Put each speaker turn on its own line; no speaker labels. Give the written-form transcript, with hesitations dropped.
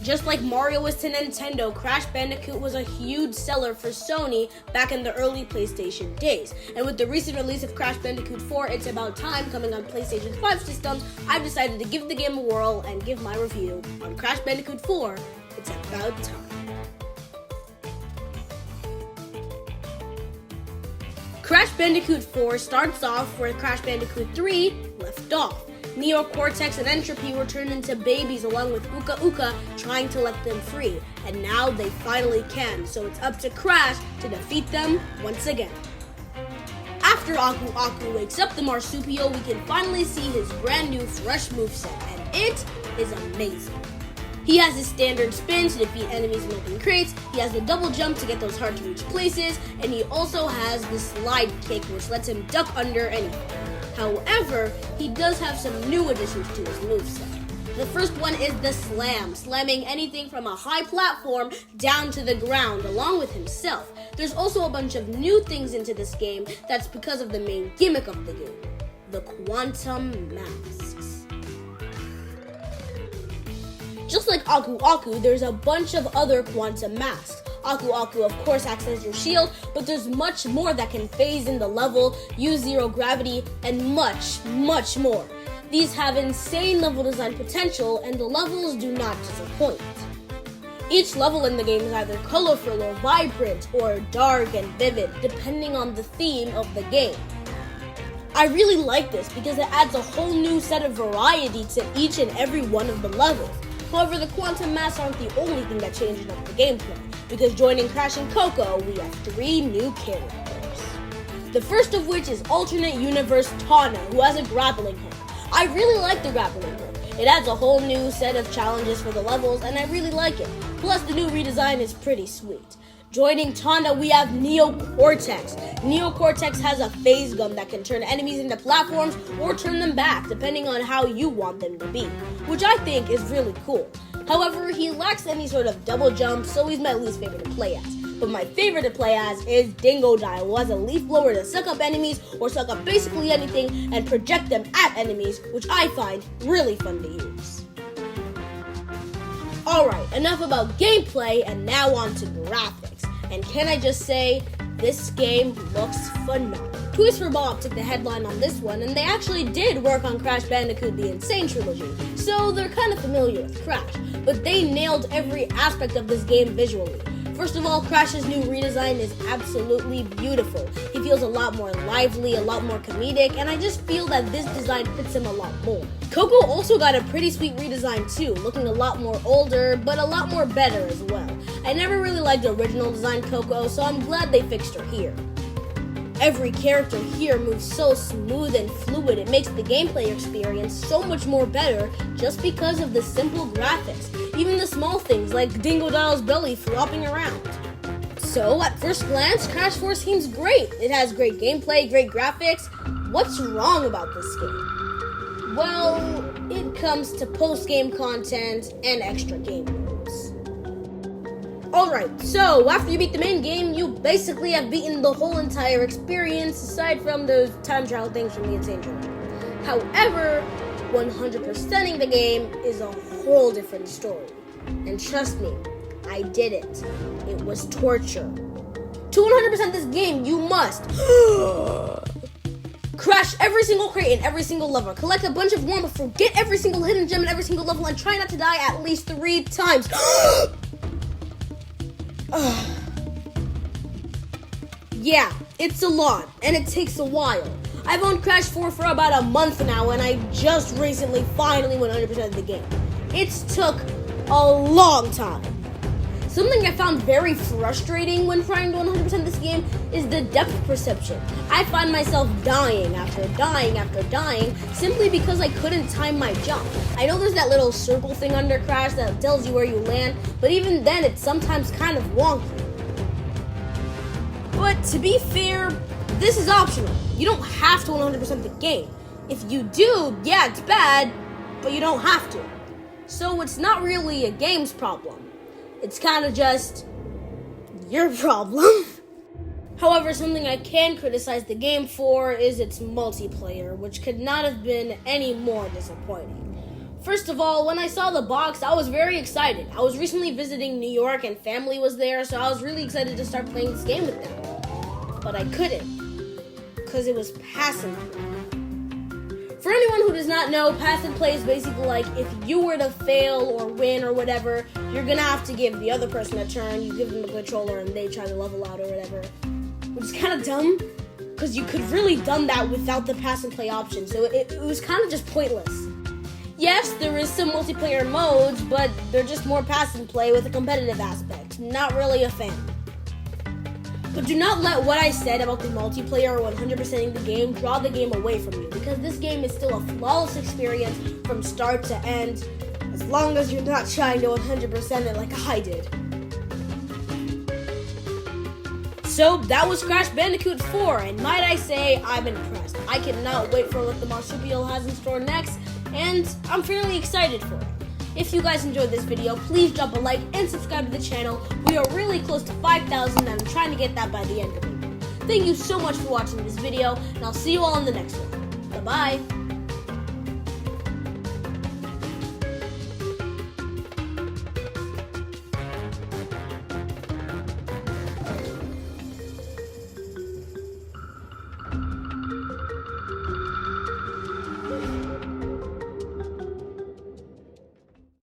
Just like Mario was to Nintendo, Crash Bandicoot was a huge seller for Sony back in the early PlayStation days. And with the recent release of Crash Bandicoot 4, It's About Time, coming on PlayStation 5 systems, I've decided to give the game a whirl and give my review on Crash Bandicoot 4, It's About Time. Crash Bandicoot 4 starts off where Crash Bandicoot 3 left off. Neoportex and Entropy were turned into babies along with Uka Uka trying to let them free. And now they finally can, so it's up to Crash to defeat them once again. After Aku Aku wakes up the Marsupio, we can finally see his brand new fresh moveset, and it is amazing. He has his standard spin to defeat enemies in open crates, he has the double jump to get those hard to reach places, and he also has the slide kick which lets him duck under anything. However, he does have some new additions to his moveset. The first one is the slam, slamming anything from a high platform down to the ground along with himself. There's also a bunch of new things into this game that's because of the main gimmick of the game, the quantum masks. Just like Aku Aku, there's a bunch of other quantum masks. Aku Aku, of course, acts as your shield, but there's much more that can phase in the level, use zero gravity, and much, much more. These have insane level design potential, and the levels do not disappoint. Each level in the game is either colorful or vibrant, or dark and vivid, depending on the theme of the game. I really like this because it adds a whole new set of variety to each and every one of the levels. However, the quantum masks aren't the only thing that changes up the gameplay, because joining Crash and Coco, we have 3 new characters. The first of which is alternate universe Tana, who has a grappling hook. I really like the grappling hook. It adds a whole new set of challenges for the levels, and I really like it. Plus, the new redesign is pretty sweet. Joining Tana, we have Neoportex. Neoportex has a phase gun that can turn enemies into platforms or turn them back, depending on how you want them to be, which I think is really cool. However, he lacks any sort of double jump, so he's my least favorite to play as. But my favorite to play as is Dingodile, who has a leaf blower to suck up enemies or suck up basically anything and project them at enemies, which I find really fun to use. Alright, enough about gameplay, and now on to graphics. And can I just say, this game looks phenomenal. Toys for Bob took the headline on this one, and they actually did work on Crash Bandicoot The Insane Trilogy, so they're kind of familiar with Crash, but they nailed every aspect of this game visually. First of all, Crash's new redesign is absolutely beautiful. He feels a lot more lively, a lot more comedic, and I just feel that this design fits him a lot more. Coco also got a pretty sweet redesign too, looking a lot more older, but a lot more better as well. I never really liked the original design Coco, so I'm glad they fixed her here. Every character here moves so smooth and fluid, it makes the gameplay experience so much more better just because of the simple graphics. Even the small things like Dingodile's belly flopping around. So, at first glance, Crash 4 seems great. It has great gameplay, great graphics. What's wrong about this game? Well, it comes to post-game content and extra game modes. Alright, so after you beat the main game, you basically have beaten the whole entire experience, aside from those time trial things from the Insane Trilogy. However, 100%ing the game is a whole different story. And trust me, I did it. It was torture. To 100% this game, you must crash every single crate in every single level, collect a bunch of warm-up fruit, get every single hidden gem in every single level, and try not to die at least 3 times. Yeah, it's a lot, and it takes a while. I've owned Crash 4 for about a month now, and I just recently finally 100%ed the game. It's took a long time. Something I found very frustrating when trying to 100% this game is the depth perception. I find myself dying after dying after dying simply because I couldn't time my jump. I know there's that little circle thing under Crash that tells you where you land, but even then it's sometimes kind of wonky. But to be fair, this is optional. You don't have to 100% the game. If you do, yeah, it's bad, but you don't have to. So it's not really a game's problem. It's kind of just your problem. However, something I can criticize the game for is its multiplayer, which could not have been any more disappointing. First of all, when I saw the box, I was very excited. I was recently visiting New York and family was there, so I was really excited to start playing this game with them. But I couldn't, because it was pass and play. For anyone who does not know, pass and play is basically like if you were to fail or win or whatever, you're gonna have to give the other person a turn, you give them the controller and they try to level out or whatever. Which is kind of dumb, because you could really done that without the pass and play option, so it was kind of just pointless. Yes, there is some multiplayer modes, but they're just more pass and play with a competitive aspect. Not really a fan. But do not let what I said about the multiplayer or 100%ing the game draw the game away from you, because this game is still a flawless experience from start to end, as long as you're not trying to 100% it like I did. So that was Crash Bandicoot 4, and might I say, I'm impressed. I cannot wait for what the Marsupial has in store next, and I'm fairly excited for it. If you guys enjoyed this video, please drop a like and subscribe to the channel. We are really close to 5,000 and I'm trying to get that by the end of it. Thank you so much for watching this video, and I'll see you all in the next one. Bye-bye.